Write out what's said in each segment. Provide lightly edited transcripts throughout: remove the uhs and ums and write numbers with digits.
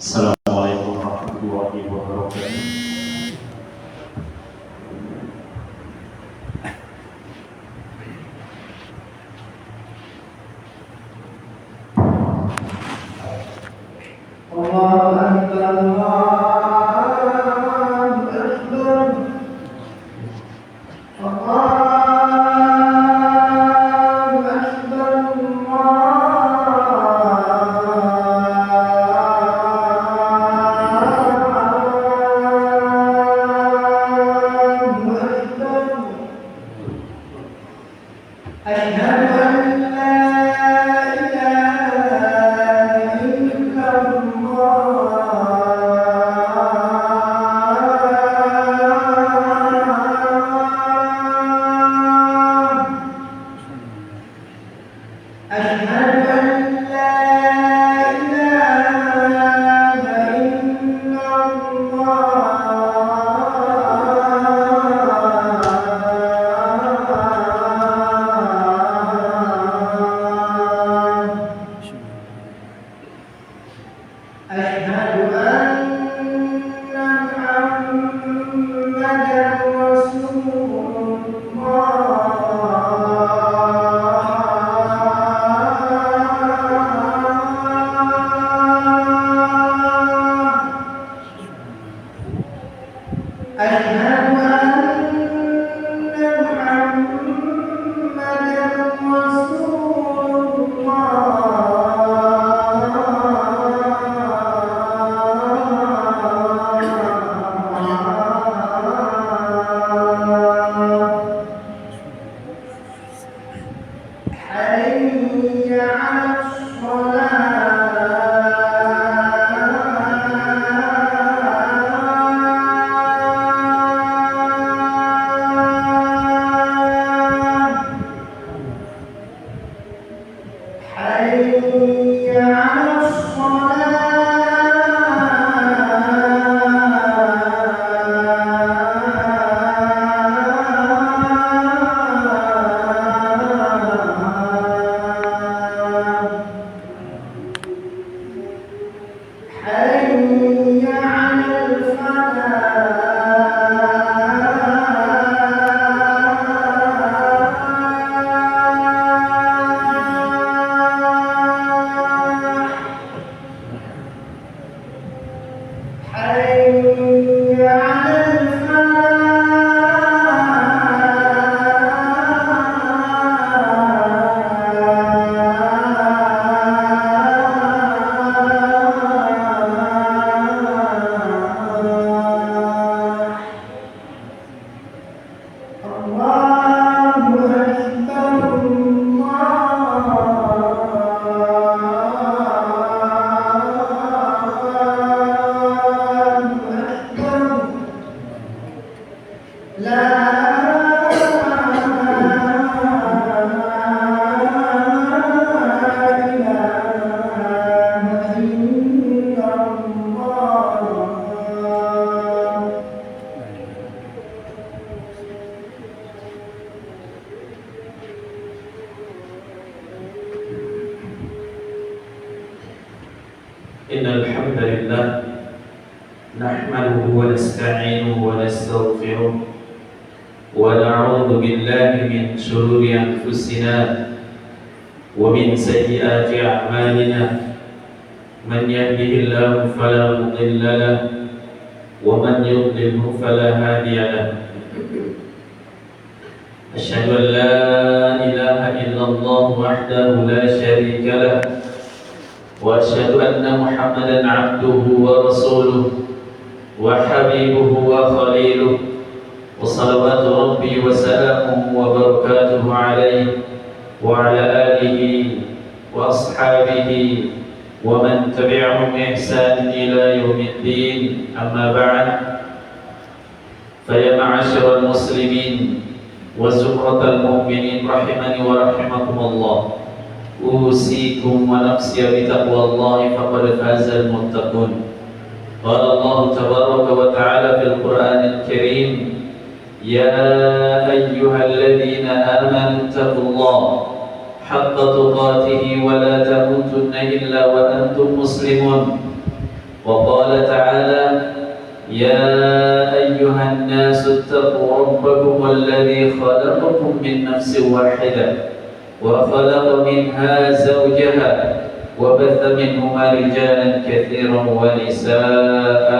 Assalamualaikum warahmatullahi wabarakatuh. Allahu Akbar, Allahu Akbar, Allahu Akbar, Asyhadu an la ilaha illallah. Asyhadu an la ilaha illallah. Asyhadu anna Muhammadan Rasulullah. Asyhadu anna Muhammadan Rasulullah. Hayya 'alas shalah. Hayya 'alas shalah. Hayya 'alal falah. Hayya 'alal falah. Allahu Akbar, Allahu Akbar. La ilaha illallah. Innal hamdalillah nahmaduhu wa nasta'inuhu wa nastaghfiruh wa na'udzu billahi min shururi anfusina wa min sayyiati a'malina. Man yahdihillahu fala mudilla lahu wa man yudlilhu fala hadiya lahu. Asyhadu an la ilaha illallah wahdahu la syarika lahu wa asyhadu anna Muhammadan 'abduhu wa rasuluh wa habibuhu wa khaliluh wa salawatu rabbi wa salamuhu wa barakatuhu alaihi wa ala alihi wa ashabihi wa man tabi'ahum bi ihsan ila yaumiddin. Amma ba'd. Fa ya ma'asyiral muslimin wa zumratal mu'minin rahimani wa rahimakumullah. أوصيكم ونفسي بتقوى الله فقد فاز المتقون. قال الله تبارك وتعالى في القرآن الكريم: يا أيها الذين آمنوا اتقوا الله حق تقاته ولا تموتن إلا وأنتم مسلمون. وقال تعالى: يا أيها الناس اتقوا ربكم الذي خلقكم من نفس واحدة وخلق منها زوجها وبث منهما رجالا كثيرا ونساء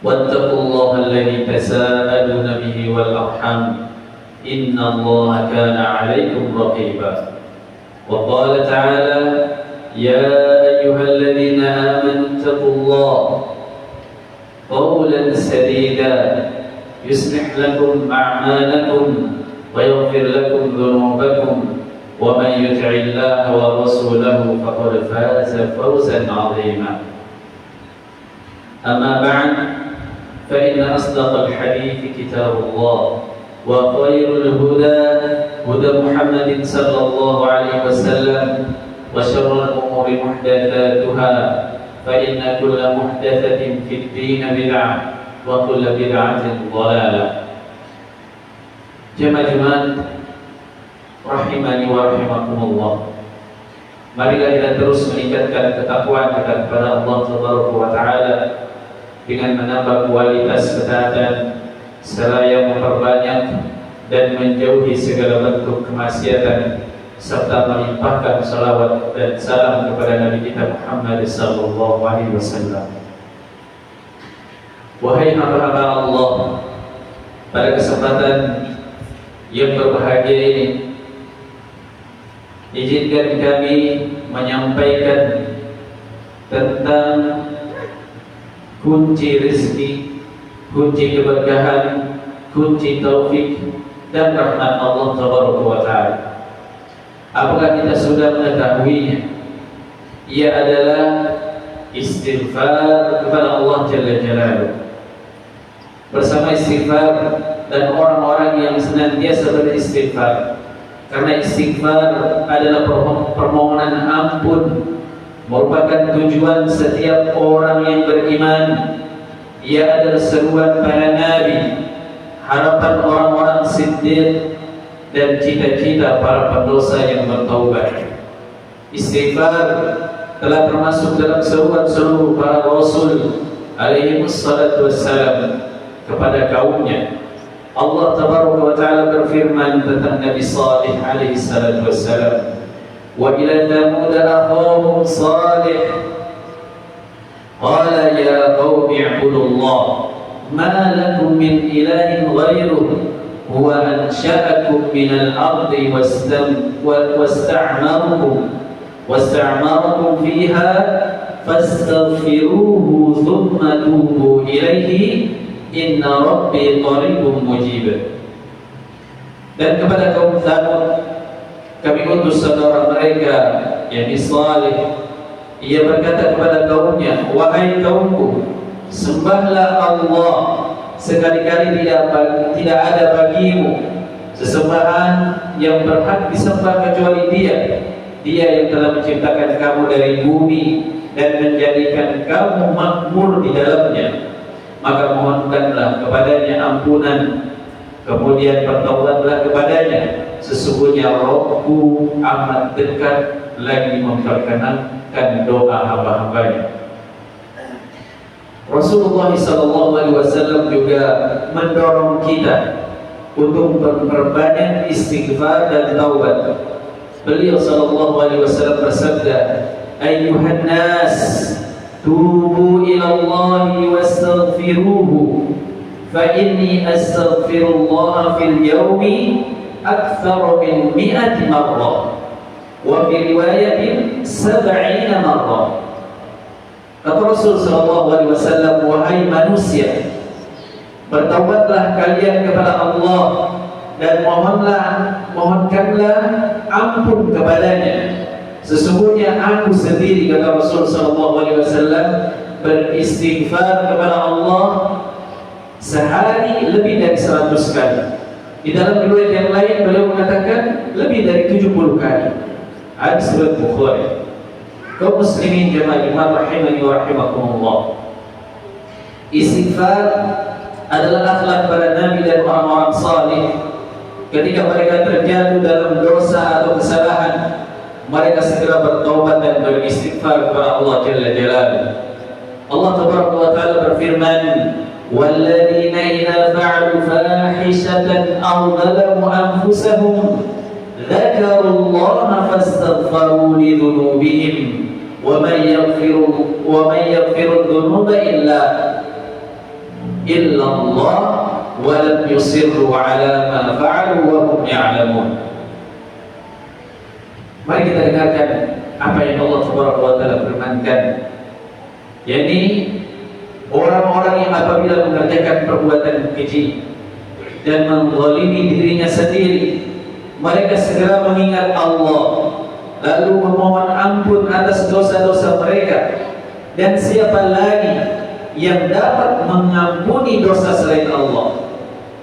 واتقوا الله الذي تساءلون به والأرحام إن الله كان عليكم رقيبا. وقال تعالى: يا أيها الذين آمنوا اتقوا الله قولا سديدا يصلح لكم أعمالكم ويغفر لكم ذنوبكم ومن يطع الله ورسوله فقد فاز فوزا عظيما. أما بعد، فإن أصدق الحديث كتاب الله، وخير الهدى هدى محمد صلى الله عليه وسلم، وشر الأمور محدثاتها، فإن كل محدثة في الدين بدعة وكل بدعة ضلالة. Jemaah rahimani wa rahimakumullah. Marilah kita terus meningkatkan ketakwaan kita kepada Allah Subhanahu wa taala dengan menambah kualitas ketaatan seraya memperbanyak dan menjauhi segala bentuk kemaksiatan serta melimpahkan salawat dan salam kepada Nabi kita Muhammad sallallahu alaihi wasallam. Wahai hamba-hamba Allah, pada kesempatan yang berbahagia ini, izinkan kami menyampaikan tentang kunci rezeki, kunci keberkahan, kunci taufik dan rahmat Allah Subhanahu wa taala. Apakah kita sudah mengetahuinya? Ia adalah istighfar kepada Allah Jalla Jalaluhu. Bersama istighfar dan orang-orang yang senantiasa beristighfar, karena istighfar adalah permohonan ampun, merupakan tujuan setiap orang yang beriman. Ia adalah seruan para nabi, harapan orang-orang siddiq, dan cita-cita para pendosa yang bertaubat. Istighfar telah termasuk dalam seruan seluruh para rasul alaihi wassalatu wassalam kepada kaumnya. Allah Tabaraka wa Ta'ala berfirman tentang Nabi Salih alaihi salatu wassalam, wa ila Thamud akhahum Salih qala ya qaumi i'budullah ma lakum min ilahin ghairuh huwa ansha'akum minal ardi wasta'marakum fiha fastaghfiruhu thumma tubu ilaihi inna rabbi qaribun mujib. Dan kepada kaum Thamud kami utus saudara mereka, yakni Salih. Ia berkata kepada kaumnya, wahai kaumku, sembahlah Allah, sekali-kali tidak ada bagimu sesembahan yang berhak disembah kecuali Dia. Dia yang telah menciptakan kamu dari bumi dan menjadikan kamu makmur di dalamnya. Maka mohonkanlah kepadanya ampunan, kemudian bertaubatlah kepadanya. Sesungguhnya Rabbku amat dekat lagi memperkenankan doa hamba-hambanya. Rasulullah SAW juga mendorong kita untuk memperbanyak istighfar dan taubat. Beliau SAW bersabda, Ayyuhan nas, tubu ilallahi wastaghfiruhu fa inni astaghfirullah fil yawmi akthar min 100 marrah wa fi riwayatin 70 marrah. Kata Rasul SAW, wahai manusia, bertaubatlah kalian kepada Allah dan mohonkanlah ampun kepadanya. Sesungguhnya aku sendiri, kata Rasul SAW, beristighfar kepada Allah sehari lebih dari 100 kali. Di dalam riwayat yang lain beliau mengatakan lebih dari 70 kali. Hadis riwayat Bukhari. Kaum muslimin jemaah iman rahimani wa rahimakumullah. Istighfar adalah akhlak para nabi dan orang-orang salih. Ketika mereka terjatuh dalam dosa atau kesalahan, mereka segera bertaubat dan beristighfar kepada Allah Jalla Jalaluhu. Allah Tabaraka wa Ta'ala berfirman, وَالَّذِينَ إِذَا فَعَلُوا فَاحِشَةً أَوْ ظَلَمُوا أَنفُسَهُمْ ذَكَرُوا اللَّهَ فَاسْتَغْفَرُوا لِذُنُوبِهِمْ وَمَن يَغْفِرُ الذُّنُوبَ إِلَّا اللَّهُ وَلَمْ يُصِرُّوا عَلَى مَا فَعَلُوا وَهُمْ يَعْلَمُونَ. Mari kita dengarkan apa yang Allah Subhanahu wa Ta'ala firmankan, yakni orang-orang yang apabila mengerjakan perbuatan keji dan menzalimi dirinya sendiri, mereka segera mengingat Allah, lalu memohon ampun atas dosa-dosa mereka. Dan siapa lagi yang dapat mengampuni dosa selain Allah?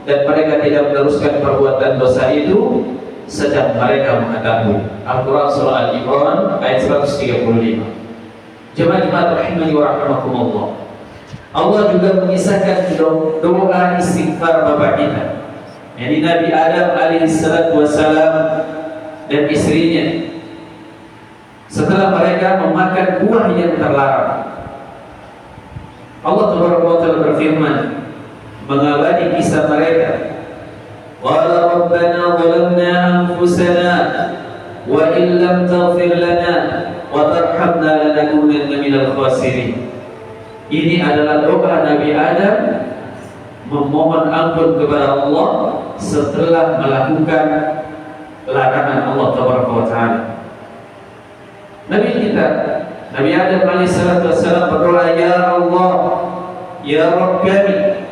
Dan mereka tidak meneruskan perbuatan dosa itu sedang mereka mengetahui. Al-Quran Surah Al-Imran ayat 135. Jemaah rahimani wa rahimakumullah. Allah juga mengisahkan doa istighfar bapak kita, yakni Nabi Adam alaihissalatu wassalam dan istrinya, setelah mereka memakan buah yang terlarang. Allah Taala berfirman mengabadi kisah mereka, qala rabbana zalamna anfusana wa in lam taghfir lana wa tarhamna lanakunanna minal khasirin. Ini adalah doa Nabi Adam memohon ampun kepada Allah setelah melakukan larangan Allah Taala. Nabi kita, Nabi Adam alaihissalatu wassalam berdoa, ya Allah, ya Rabb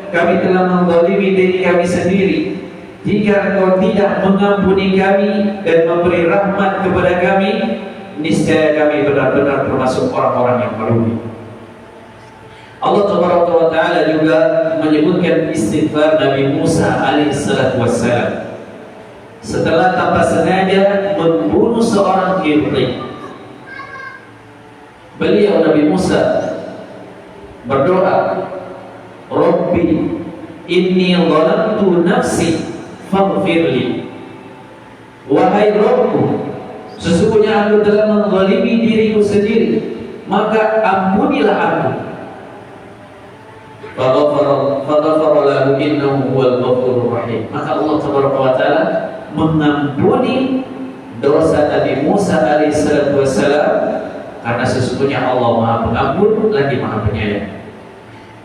kami telah menzalimi diri kami sendiri. Jika Engkau tidak mengampuni kami dan memberi rahmat kepada kami, niscaya kami benar-benar termasuk orang-orang yang merugi. Allah Taala juga menyebutkan istighfar Nabi Musa alaihissalatu wassalam setelah tanpa sengaja membunuh seorang Qibti. Beliau Nabi Musa berdoa, Rabbi inni zalamtu nafsi faghfirli. Wahai Rabbku, sesungguhnya aku telah menzalimi diriku sendiri, maka ampunilah aku. Faghfara lahu innahu huwal ghafurur rahim. Maka Allah Subhanahu wa Ta'ala mengampuni dosa Nabi Musa alaihissalatu wassalam, karena sesungguhnya Allah Maha Pengampun lagi Maha Penyayang.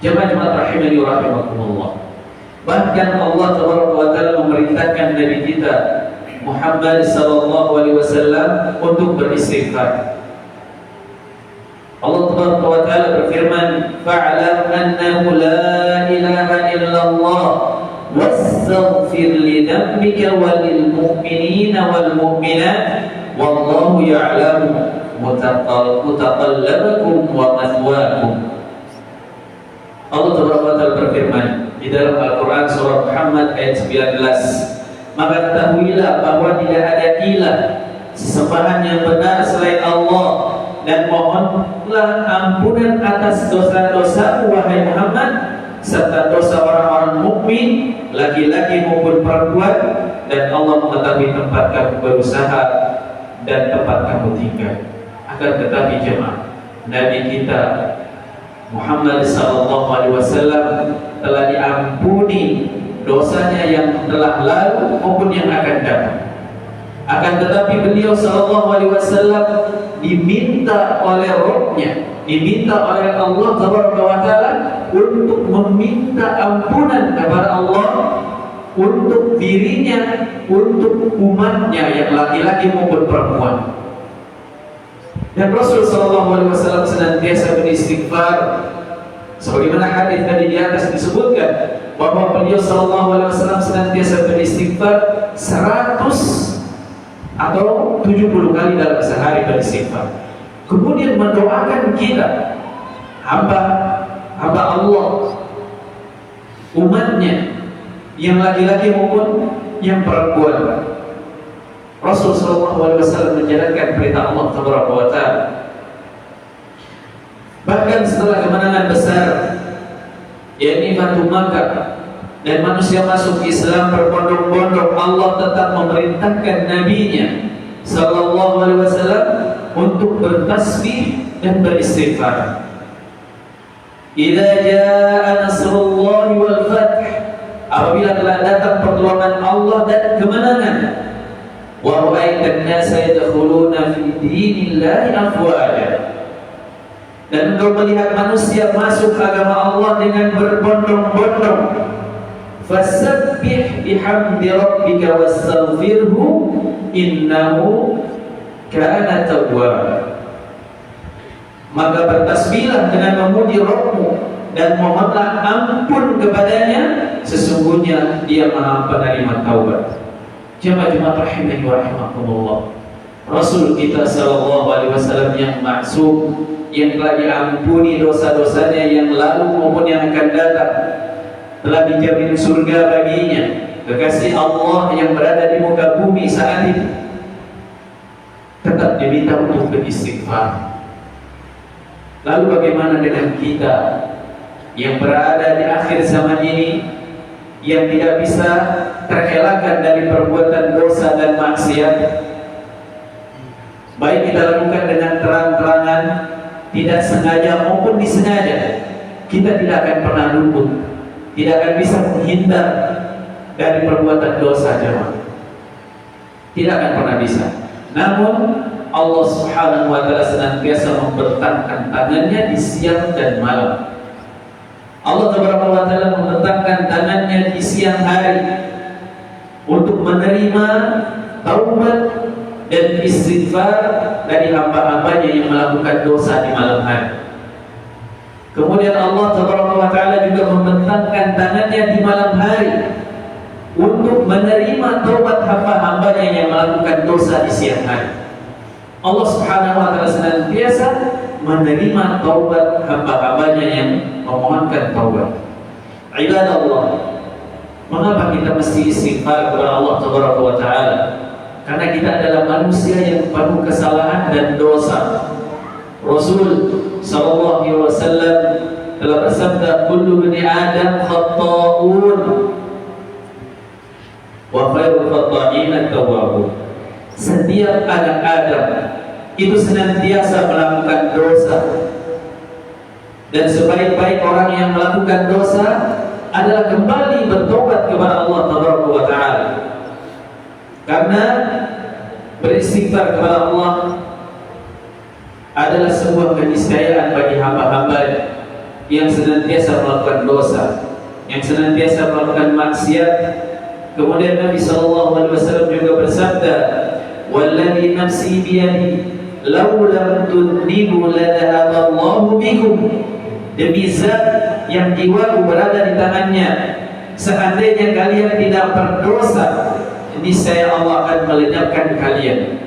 Jemaah rahimani wa rahimakumullah. Bahkan Allah Subhanahu wa Ta'ala memerintahkan Nabi kita Muhammad sallallahu alaihi wasallam untuk beristighfar. Allah Subhanahu wa Ta'ala berfirman, fa'lam annahu la ilaha illallah wastaghfir li dhanbika walil mu'minina wal mu'minat wallahu ya'lamu mutaqallabakum wa mathwaakum. Allah Subhanahu wa Ta'ala berfirman di dalam Al-Quran surah Muhammad ayat 19, maka ketahuilah bahwa tidak ada ilah sesembahan yang benar selain Allah, dan mohonlah ampunan atas dosa-dosa wahai Muhammad, serta dosa orang-orang mukmin laki-laki maupun perempuan, dan Allah mengetahui tempat kamu berusaha dan tempat kamu tinggal. Akan tetapi jemaah, Nabi kita Muhammad sallallahu alaihi wasallam telah diampuni dosanya yang telah lalu maupun yang akan datang. Akan tetapi beliau sallallahu alaihi wasallam diminta oleh Rabb-Nya, diminta oleh Allah Taala untuk meminta ampunan kepada Allah untuk dirinya, untuk umatnya yang laki-laki maupun perempuan. Dan Rasul sallallahu alaihi wasallam senantiasa beristighfar, sebagaimana hadis tadi di atas disebutkan bahwa beliau sallallahu alaihi wasallam senantiasa beristighfar 100 atau 70 kali dalam sehari beristighfar. Kemudian mendoakan kita, hamba Allah, umatnya yang laki-laki maupun yang perempuan. Rasul sallallahu alaihi wasallam menjalankan perintah Allah Tabaraka wa Ta'ala. Bahkan setelah kemenangan besar, yakni Fatu Makkah, dan manusia masuk Islam berbondong-bondong, Allah tetap memerintahkan nabinya sallallahu alaihi wasallam untuk bertasbih dan beristighfar. Idza jaa nasrullahi wal fath, apabila telah datang pertolongan Allah dan kemenangan, wa ra'aitan nasa yadkhuluna fi dinillahi afwaja, dan engkau melihat manusia masuk ke agama Allah dengan berbondong-bondong, fasabbih bihamdi rabbika wastaghfirhu innahu kana tawwaba. Maka bertasbihlah dengan memuji Rabbmu dan mohonlah ampun kepadanya, sesungguhnya Dia Maha Penerima taubat. Jemaah rahimani wa rahimakumullah, Rasul kita sallallahu alaihi wasallam yang maksum, yang telah diampuni dosa-dosanya yang lalu maupun yang akan datang, telah dijamin surga baginya, kekasih Allah yang berada di muka bumi saat ini, tetap diminta untuk beristighfar. Lalu bagaimana dengan kita yang berada di akhir zaman ini, yang tidak bisa terelakkan dari perbuatan dosa dan maksiat, baik kita lakukan dengan terang-terangan, tidak sengaja maupun disengaja, kita tidak akan pernah luput, tidak akan bisa menghindar dari perbuatan dosa, jemaah. Tidak akan pernah bisa. Namun Allah Subhanahu wa taala senantiasa membentangkan tangannya di siang dan malam. Allah Taala membentangkan tangannya di siang hari untuk menerima taubat dan istighfar dari hamba-hambanya yang melakukan dosa di malam hari. Kemudian Allah Taala juga membentangkan tangannya di malam hari untuk menerima taubat hamba-hambanya yang melakukan dosa di siang hari. Allah Subhanahu wa taala senantiasa menerima taubat hamba-hambanya yang memohonkan taubat. Ibadallah, mengapa kita mesti istighfar kepada Allah Subhanahu wa taala? Karena kita adalah manusia yang penuh kesalahan dan dosa. Rasul sallallahu alaihi wasallam telah bersabda, kullu bani Adam khata'un wa khairul khata'in at-tawwabun. Setiap anak Adam itu senantiasa melakukan dosa, dan sebaik-baik orang yang melakukan dosa adalah kembali bertobat kepada Allah Taala. Karena beristighfar kepada Allah adalah sebuah keniscayaan bagi hamba-hamba yang senantiasa melakukan dosa, yang senantiasa melakukan maksiat. Kemudian Nabi SAW juga bersabda, "Walladzi nafsi biyadi, law lam tudnibu ladhaballahu bikum." Demi zat yang jiwaku berada di tangannya, seandainya kalian tidak berdosa, niscaya Allah akan melenyapkan kalian.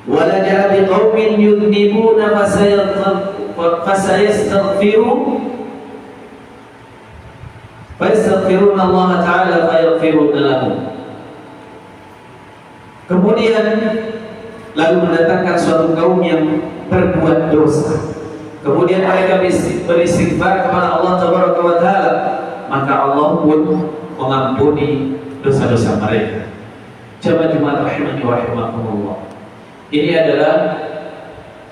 Wala ja'a biqaumin yudnibuna fayastaghfiruna Allah Ta'ala fayaghfiruna lahum. Kemudian lalu mendatangkan suatu kaum yang berbuat dosa, kemudian mereka beristighfar kepada Allah Taala, maka Allah pun mengampuni dosa-dosa mereka. Jemaah rahimani wa rahimakumullah, ini adalah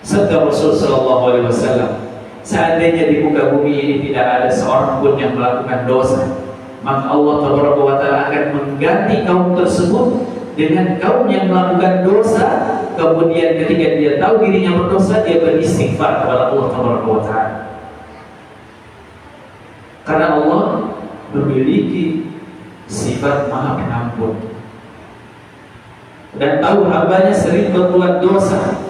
sabda Rasul sallallahu alaihi wasallam. Seandainya di muka bumi ini tidak ada seorang pun yang melakukan dosa, maka Allah Taala akan mengganti kaum tersebut dengan kaum yang melakukan dosa. Kemudian ketika dia tahu dirinya berdosa, dia beristighfar kepada Allah Taala. Karena Allah memiliki sifat Maha Pengampun dan tahu hambanya sering berbuat dosa,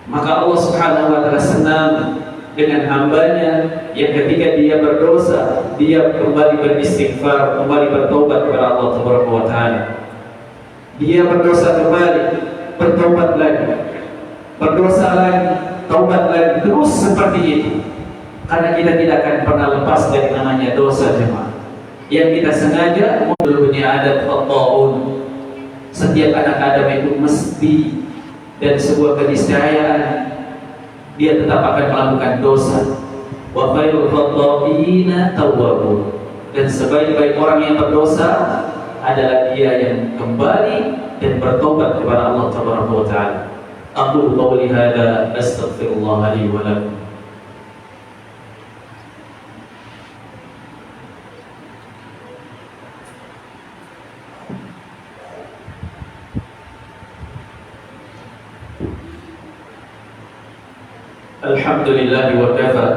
maka Allah Subhanahu wa taala senang dengan hambanya yang ketika dia berdosa, dia kembali beristighfar, kembali bertobat kepada Allah Subhanahu wa taala. Dia berdosa kembali, bertobat lagi, berdosa lagi, taubat lagi, terus seperti itu. Karena kita tidak akan pernah lepas dari namanya dosa, jemaah. Yang kita sengaja, mulutnya ada khata'un. Setiap anak Adam itu mesti, dan sebuah keniscayaan, dia tetap akan melakukan dosa. Wa khairul khata'ina tawwabun. Dan sebaik-baik orang yang berdosa adalah dia yang kembali dan bertobat kepada Allah Tabaraka wa Ta'ala. Aqulu qawli hadza astaghfirullah li wa lakum. Alhamdulillah wa kafa,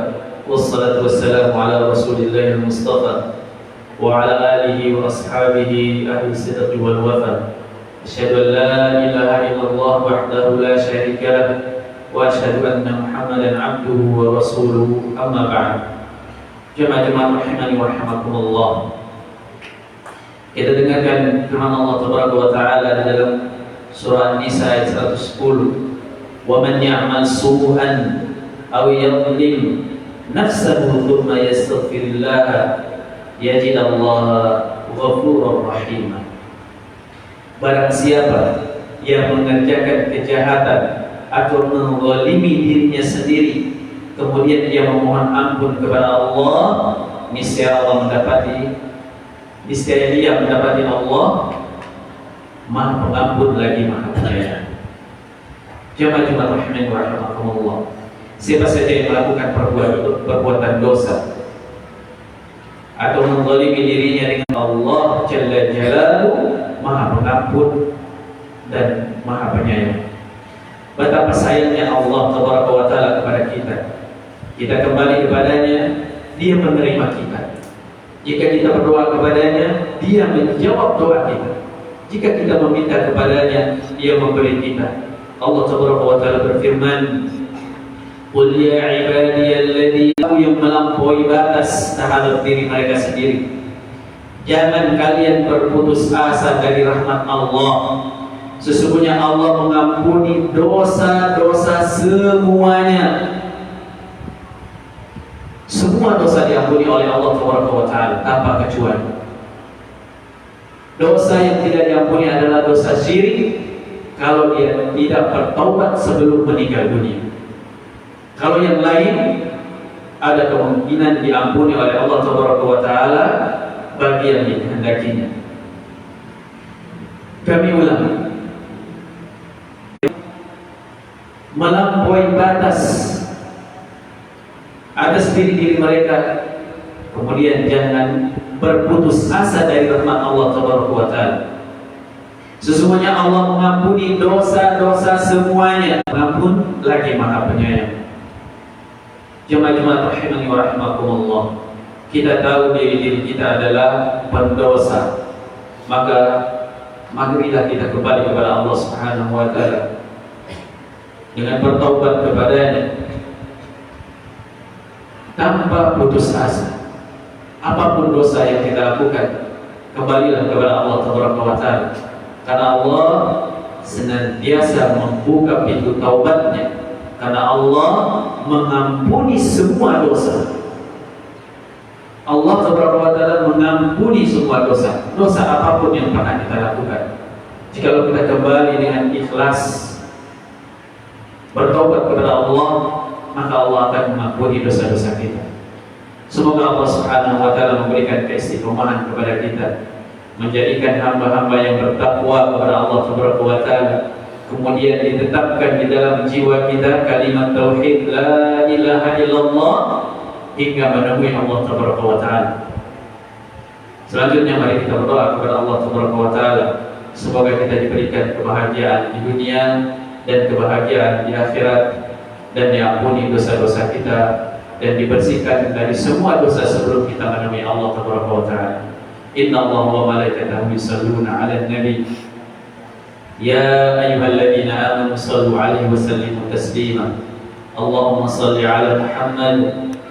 wassalatu wassalamu ala rasulillahil mustafa wa ala alihi wa ashabihi ahli sidqi wal wafa. Asyhadu an la ilaha illallah wahdahu la syarika lah wa asyhadu anna Muhammadan abduhu wa rasuluhu, amma ba'd. Jemaah-jemaah rahimani wa rahimakumullah. Kita dengarkan firman Allah Tabaraka wa Ta'ala di dalam surah An-Nisa ayat 110. Wa man ya'mal su'an aw yadhlim nafsahu thumma yastaghfirillah yajid Allah ghafurur rahim. Barang siapa yang mengerjakan kejahatan atau menzalimi dirinya sendiri, kemudian dia memohon ampun kepada Allah, niscaya dia mendapati Allah Maha Pengampun lagi Maha Penyayang. Jemaah rahimani wa rahimakumullah. Siapa saja yang melakukan perbuatan dosa atau menzalimi dirinya dengan Allah Jalla Jalaluhu, Maha Pengampun dan Maha Penyayang. Betapa sayangnya Allah Tabaraka wa Ta'ala kepada kita. Kita kembali kepadanya, Dia menerima kita. Jika kita berdoa kepadanya, Dia menjawab doa kita. Jika kita meminta kepadanya, Dia memberi kita. Allah Tabaraka wa Ta'ala berfirman, Qul ya ibadiyalladzina, yang melampaui batas terhadap diri mereka sendiri. Jangan kalian berputus asa dari rahmat Allah. Sesungguhnya Allah mengampuni dosa-dosa semuanya. Semua dosa diampuni oleh Allah Taala tanpa kecuali. Dosa yang tidak diampuni adalah dosa syirik kalau dia tidak bertaubat sebelum meninggal dunia. Kalau yang lain ada kemungkinan diampuni oleh Allah Taala bagi yang dikehendakinya. Kami ulang, melampaui batas atas diri mereka, kemudian jangan berputus asa dari rahmat Allah Taala. Sesungguhnya Allah mengampuni dosa-dosa semuanya, mengampun lagi Maha Penyayang. Jemaah-jemaah rahimani wa rahimakumullah. Kita tahu diri kita adalah pendosa, maka marilah kita kembali kepada Allah Subhanahu wa Ta'ala dengan bertaubat kepadanya tanpa putus asa. Apapun dosa yang kita lakukan, kembalilah kepada Allah Subhanahu wa Ta'ala, karena Allah senantiasa membuka pintu taubatnya, karena Allah mengampuni semua dosa. Allah Subhanahu wa Ta'ala mengampuni semua dosa, dosa apapun yang pernah kita lakukan. Jikalau kita kembali dengan ikhlas bertobat kepada Allah, maka Allah akan mengampuni dosa-dosa kita. Semoga Allah Subhanahu wa Ta'ala memberikan keistiqomahan kepada kita, menjadikan hamba-hamba yang bertakwa kepada Allah Subhanahu wa Ta'ala, kemudian ditetapkan di dalam jiwa kita kalimat tauhid la ilaha illallah hingga menemui Allah Subhanahu wa Ta'ala. Selanjutnya mari kita berdoa kepada Allah Subhanahu wa Ta'ala, semoga kita diberikan kebahagiaan di dunia dan kebahagiaan di akhirat, dan diampuni dosa-dosa kita dan dibersihkan dari semua dosa sebelum kita menemui Allah Subhanahu wa Ta'ala. Inna Allah wa malaikatahu yusalluna 'alan nabi ya ayyuhalladzina amanu sallu 'alaihi wa sallimu taslima. Allahumma salli 'ala Muhammad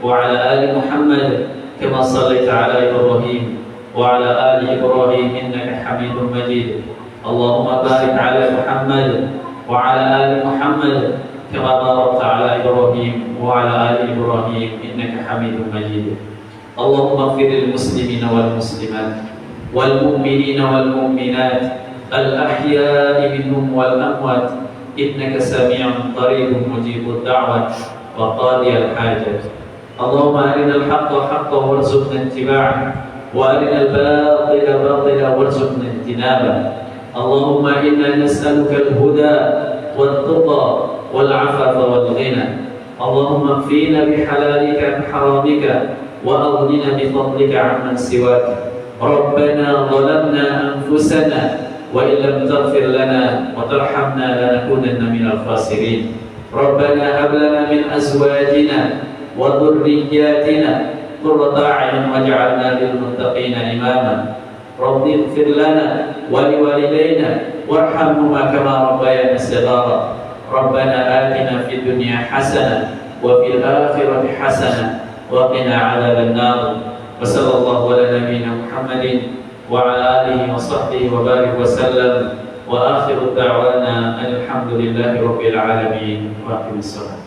wa 'ala ali Muhammad kama shallaita 'ala Ibrahim wa 'ala ali Ibrahim innaka Hamidum Majid. Allahumma barik 'ala Muhammad wa 'ala ali Muhammad kama barakta 'ala Ibrahim wa 'ala ali Ibrahim innaka Hamidum Majid. Allahumma ighfir lil muslimina wal muslimat wal mu'minina wal mu'minat al ahya'i minhum wal amwat innaka sami'un qaribun mujibud da'wat wa qadiyal hajat. Allahumma arinal haqqa haqqan warzuqna ittiba'ah وأرنا الباطل باطلا وارزقنا اجتنابه. اللهم إنا نسألك الهدى والتقى والعفاف والغنى. اللهم اكفينا بحلالك عن حرامك وأغننا بفضلك عمن سواك. ربنا ظلمنا أنفسنا وإن لم تغفر لنا وترحمنا لنكونن من الخاسرين. ربنا هب لنا من أزواجنا وذرياتنا قرة أعين واجعلنا للمتقين إماما. رب اغفر لنا ولوالدينا وارحمهما كما ربيانا صغارا. ربنا آتنا في الدنيا حسنة وفي الآخرة حسنة وقنا عذاب النار. وصلى الله على نبينا محمد وعلى آله وصحبه وبارك وسلم. وآخر دعوانا أن الحمد لله رب العالمين. وأقم الصلاة.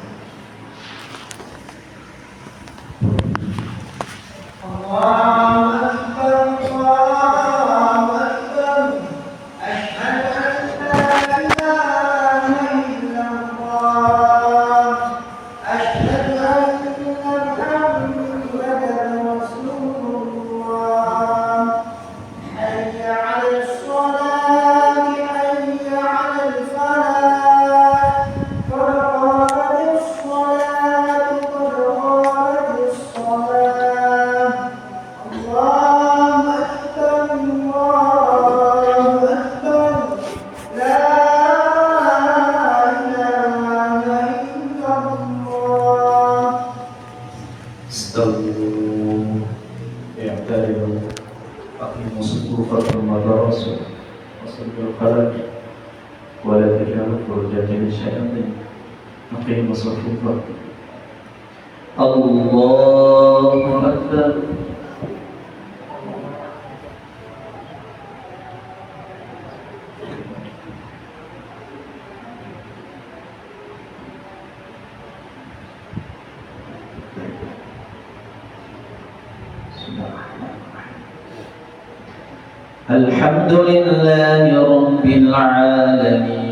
الله أكبر. الحمد لله رب العالمين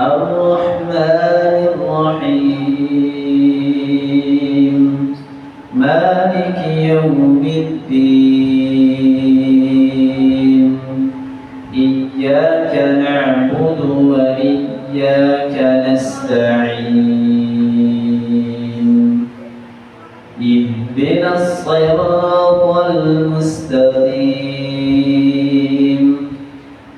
الرحمن الرحيم مالك يوم الدين إياك نعبد وإياك نستعين اهدنا الصراط المستقيم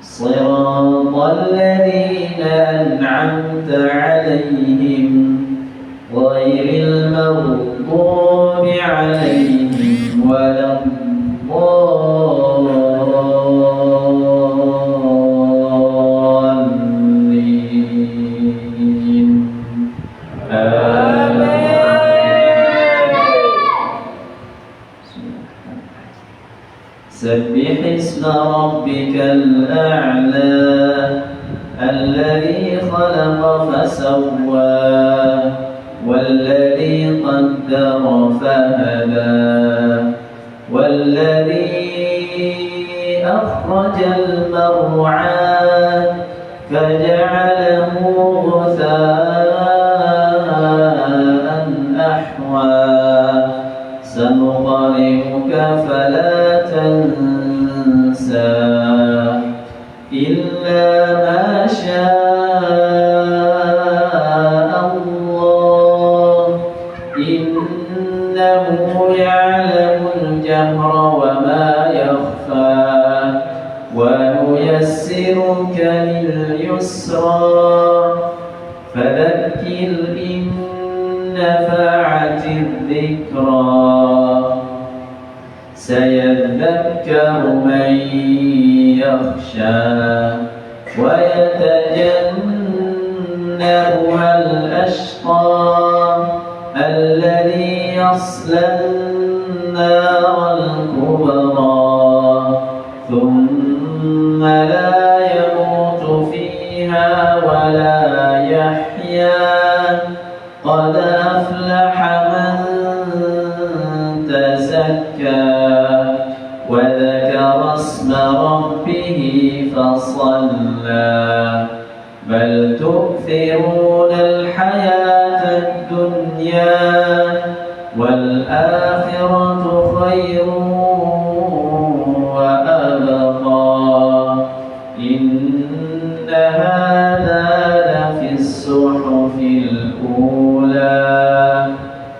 صراط الذين أنعمت عليهم غير المغضوب عليهم ولا الضالين. سبح اسم ربك الأعلى الذي خلق فسوى والذي قدر فهدى والذي أخرج المرعى فجعله غثاء أحوى سنقرئك فلا تنسى إلا ما شاء الله إنه يعلم الجهر وما يخفى ونيسرك لليسرى فذكر إن نفعت الذكرى سيذكر من يخشى ويتجنبها الأشقى الذي يصلى النار الكبرى ثم لا يموت فيها ولا يحيا قد أفلح من تزكى وذكر اسم ربه فصلى بل تؤثرون الحياة الدنيا والآخرة خير وأبقى إن هذا لفي الصحف الأولى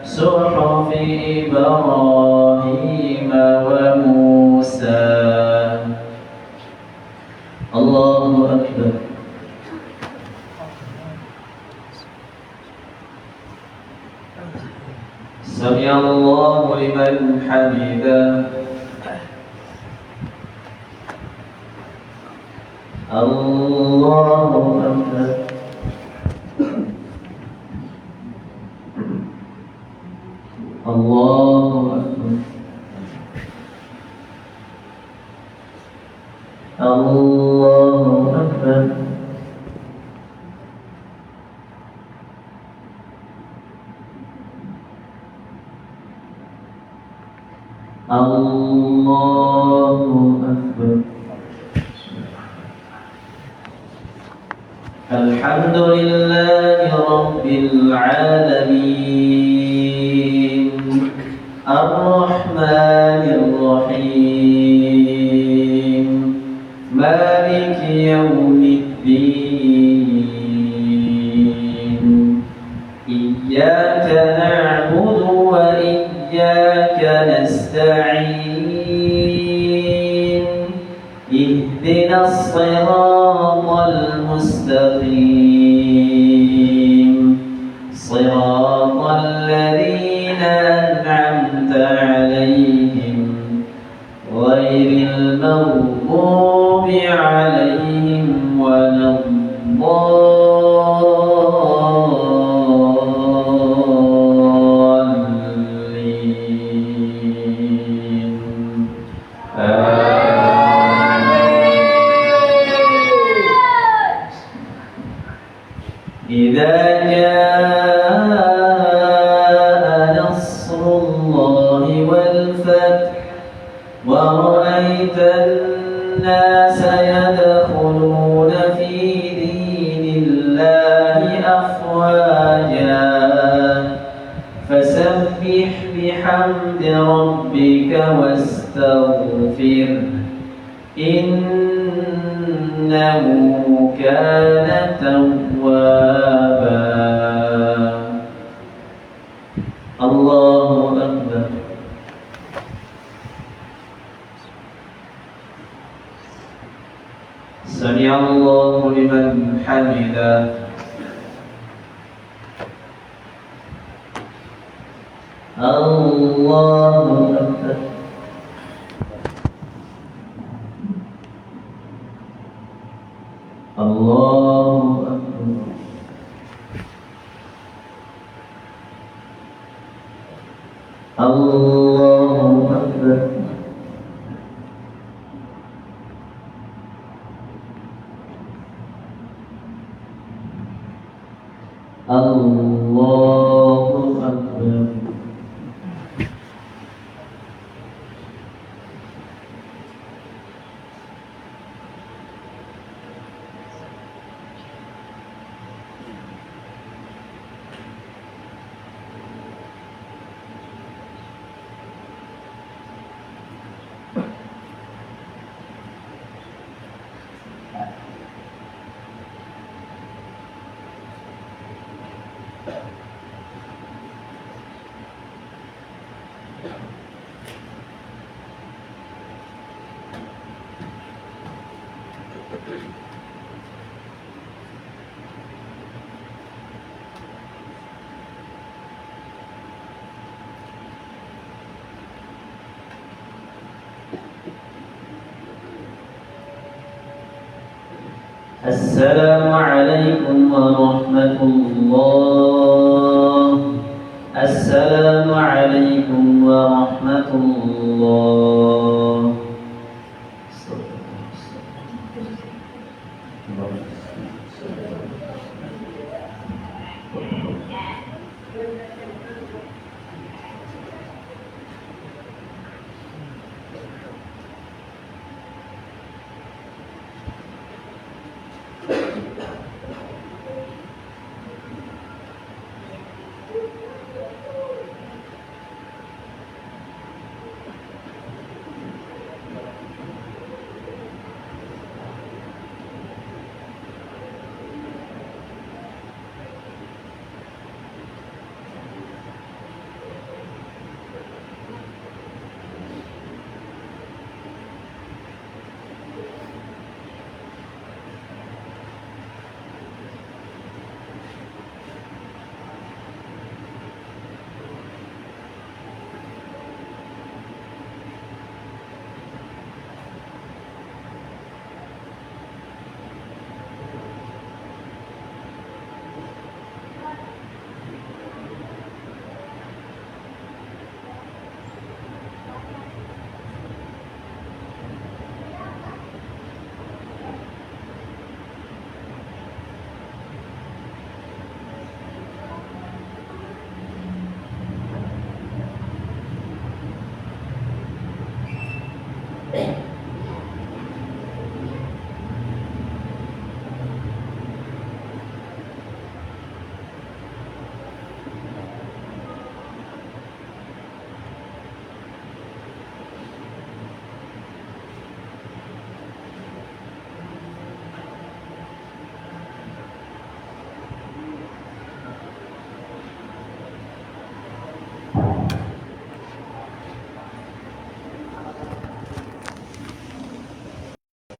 صحف إبراهيم وموسى. الله أكبر. سمع الله لمن حمده. الله أكبر. الله أكبر. الله أكبر. الله أكبر. الحمد لله رب العالمين الرحمن الرحيم مالك يوم الدين إياك نعبد وإياك نستعين اهدنا الصراط المستقيم صراط الذين أنعمت عليهم غير المغضوب عليهم ولا الضالين. إذا جاء نصر الله والفتح ورأيت الناس يدخلون في دين الله أفواجا فسبح بحمد ربك واستغفره إنه كان توابا. الله أكبر. سمع الله لمن حمده. الله أكبر. الله أكبر. الله أكبر. الله أكبر. السلام عليكم ورحمة الله. السلام عليكم ورحمة الله.